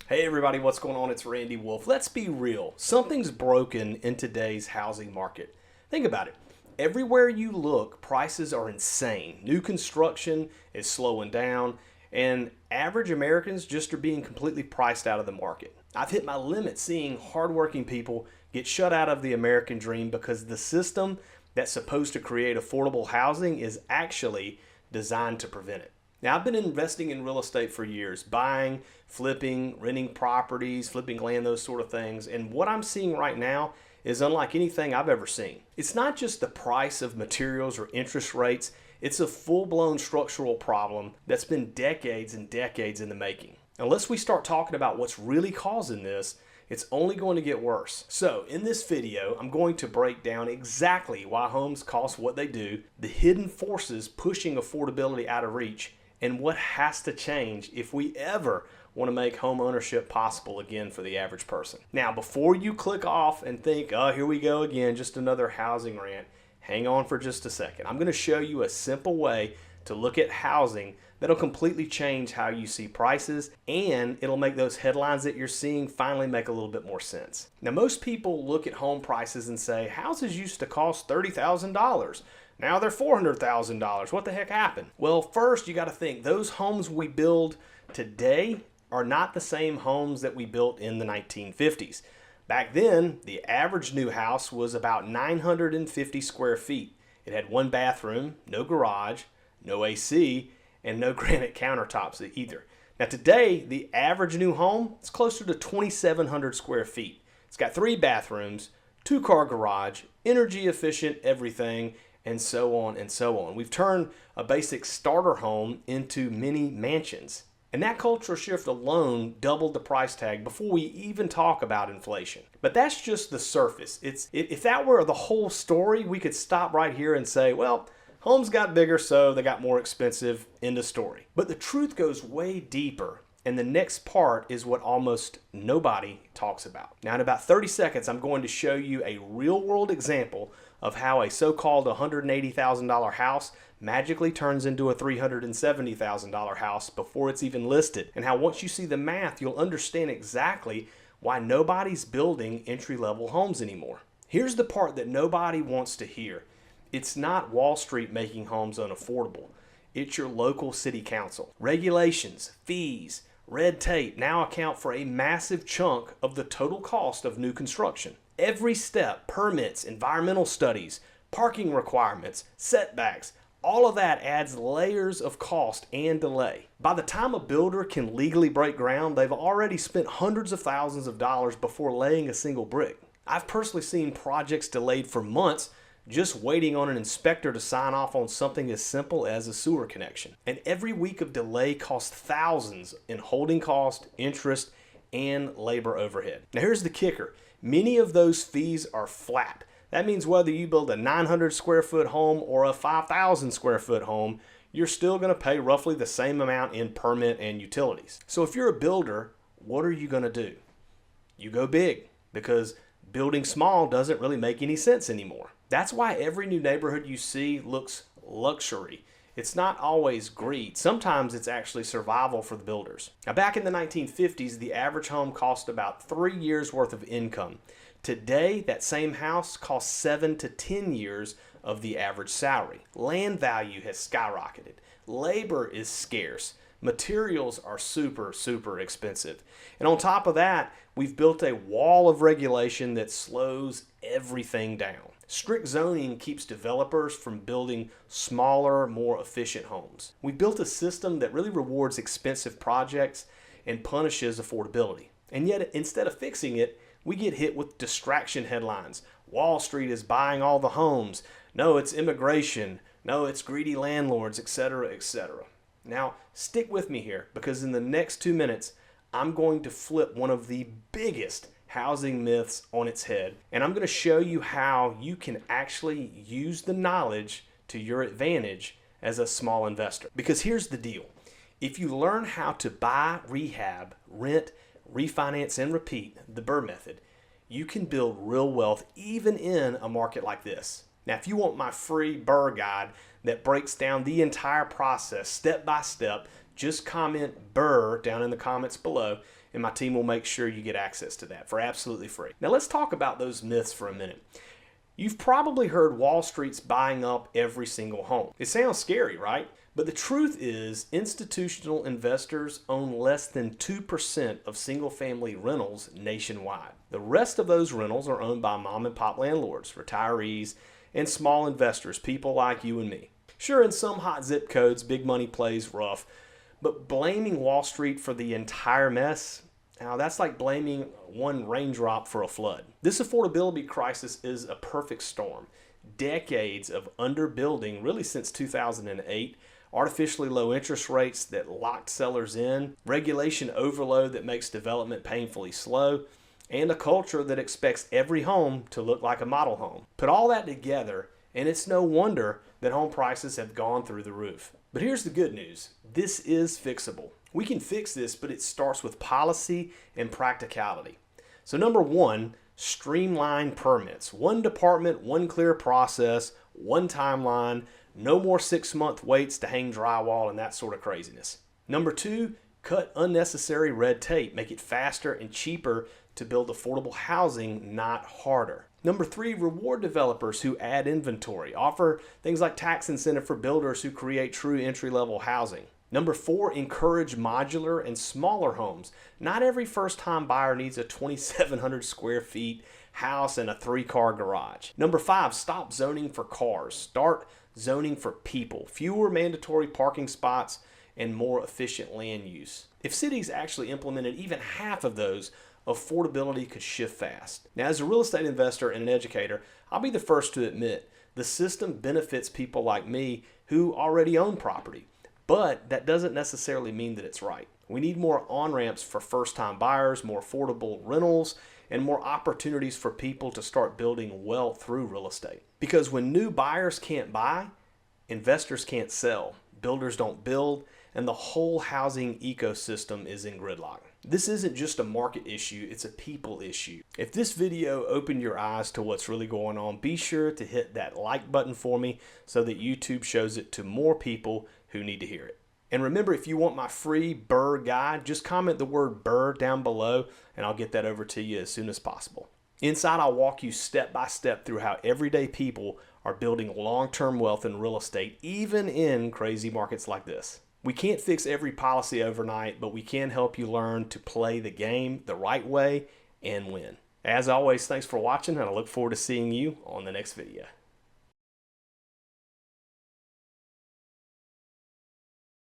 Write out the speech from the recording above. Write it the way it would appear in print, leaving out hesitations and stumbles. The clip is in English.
Hey everybody, what's going on? It's Randy Wolfe. Let's be real. Something's broken in today's housing market. Think about it. Everywhere you look, prices are insane. New construction is slowing down, and average Americans just are being completely priced out of the market. I've hit my limit seeing hardworking people get shut out of the American dream because the system that's supposed to create affordable housing is actually designed to prevent it. Now, I've been investing in real estate for years, buying, flipping, renting properties, flipping land, those sort of things. And what I'm seeing right now is unlike anything I've ever seen. It's not just the price of materials or interest rates, it's a full-blown structural problem that's been decades and decades in the making. Unless we start talking about what's really causing this, it's only going to get worse. So in this video, I'm going to break down exactly why homes cost what they do, the hidden forces pushing affordability out of reach, and what has to change if we ever want to make home ownership possible again for the average person. Now, before you click off and think, oh, here we go again, just another housing rant, hang on for just a second. I'm going to show you a simple way to look at housing that'll completely change how you see prices, and it'll make those headlines that you're seeing finally make a little bit more sense. Now, most people look at home prices and say, houses used to cost $30,000. Now they're $400,000. What the heck happened? Well, first you got to think those homes we build today are not the same homes that we built in the 1950s. Back then, the average new house was about 950 square feet. It had one bathroom, no garage, no AC, and no granite countertops either. Now today, the average new home is closer to 2,700 square feet. It's got 3 bathrooms, 2-car garage, energy efficient everything, and so on and so on. We've turned a basic starter home into mini mansions. And that cultural shift alone doubled the price tag before we even talk about inflation. But that's just the surface. If that were the whole story, we could stop right here and say, well, homes got bigger, so they got more expensive, end of story. But the truth goes way deeper. And the next part is what almost nobody talks about. Now, in about 30 seconds, I'm going to show you a real-world example of how a so-called $180,000 house magically turns into a $370,000 house before it's even listed, and how once you see the math, you'll understand exactly why nobody's building entry-level homes anymore. Here's the part that nobody wants to hear. It's not Wall Street making homes unaffordable. It's your local city council. Regulations, fees, red tape now account for a massive chunk of the total cost of new construction. Every step, permits, environmental studies, parking requirements, setbacks, all of that adds layers of cost and delay. By the time a builder can legally break ground, they've already spent hundreds of thousands of dollars before laying a single brick. I've personally seen projects delayed for months just waiting on an inspector to sign off on something as simple as a sewer connection. And every week of delay costs thousands in holding cost, interest, and labor overhead. Now here's the kicker. Many of those fees are flat. That means whether you build a 900 square foot home or a 5,000 square foot home, you're still going to pay roughly the same amount in permit and utilities. So if you're a builder, what are you going to do? You go big, because building small doesn't really make any sense anymore. That's why every new neighborhood you see looks luxury. It's not always greed. Sometimes it's actually survival for the builders. Now, back in the 1950s, the average home cost about 3 years worth of income. Today, that same house costs 7 to 10 years of the average salary. Land value has skyrocketed. Labor is scarce. Materials are super expensive. And on top of that, we've built a wall of regulation that slows everything down. Strict zoning keeps developers from building smaller, more efficient homes. We built a system that really rewards expensive projects and punishes affordability. And yet, instead of fixing it, we get hit with distraction headlines. Wall Street is buying all the homes. No, it's immigration. No, it's greedy landlords, etc., etc. Now, stick with me here, because in the next 2 minutes, I'm going to flip one of the biggest housing myths on its head, and I'm going to show you how you can actually use the knowledge to your advantage as a small investor. Because here's the deal. If you learn how to buy, rehab, rent, refinance, and repeat, the BRRRR method, you can build real wealth even in a market like this. Now, if you want my free BRRRR guide that breaks down the entire process step by step, just comment BRRRR down in the comments below, and my team will make sure you get access to that for absolutely free. Now let's talk about those myths for a minute. You've probably heard Wall Street's buying up every single home. It sounds scary, right? But the truth is, institutional investors own less than 2% of single-family rentals nationwide. The rest of those rentals are owned by mom and pop landlords, retirees, and small investors, people like you and me. Sure, in some hot zip codes, big money plays rough, but blaming Wall Street for the entire mess, now that's like blaming one raindrop for a flood. This affordability crisis is a perfect storm. Decades of underbuilding, really since 2008, artificially low interest rates that locked sellers in, regulation overload that makes development painfully slow, and a culture that expects every home to look like a model home. Put all that together, and it's no wonder that home prices have gone through the roof. But here's the good news. This is fixable. We can fix this, but it starts with policy and practicality. So number one, streamline permits. One department, one clear process, one timeline, no more 6-month waits to hang drywall and that sort of craziness. Number two, cut unnecessary red tape. Make it faster and cheaper to build affordable housing, not harder. Number three, reward developers who add inventory. Offer things like tax incentive for builders who create true entry-level housing. Number four, encourage modular and smaller homes. Not every first-time buyer needs a 2,700 square feet house and a 3-car garage. Number five, stop zoning for cars. Start zoning for people. Fewer mandatory parking spots and more efficient land use. If cities actually implemented even half of those, affordability could shift fast. Now, as a real estate investor and an educator, I'll be the first to admit the system benefits people like me who already own property. But that doesn't necessarily mean that it's right. We need more on-ramps for first-time buyers, more affordable rentals, and more opportunities for people to start building wealth through real estate. Because when new buyers can't buy, investors can't sell, builders don't build, and the whole housing ecosystem is in gridlock. This isn't just a market issue, it's a people issue. If this video opened your eyes to what's really going on, be sure to hit that like button for me so that YouTube shows it to more people who need to hear it. And remember, if you want my free BRRRR guide, just comment the word BRRRR down below and I'll get that over to you as soon as possible. Inside, I'll walk you step by step through how everyday people are building long-term wealth in real estate, even in crazy markets like this. We can't fix every policy overnight, but we can help you learn to play the game the right way and win. As always, thanks for watching, and I look forward to seeing you on the next video.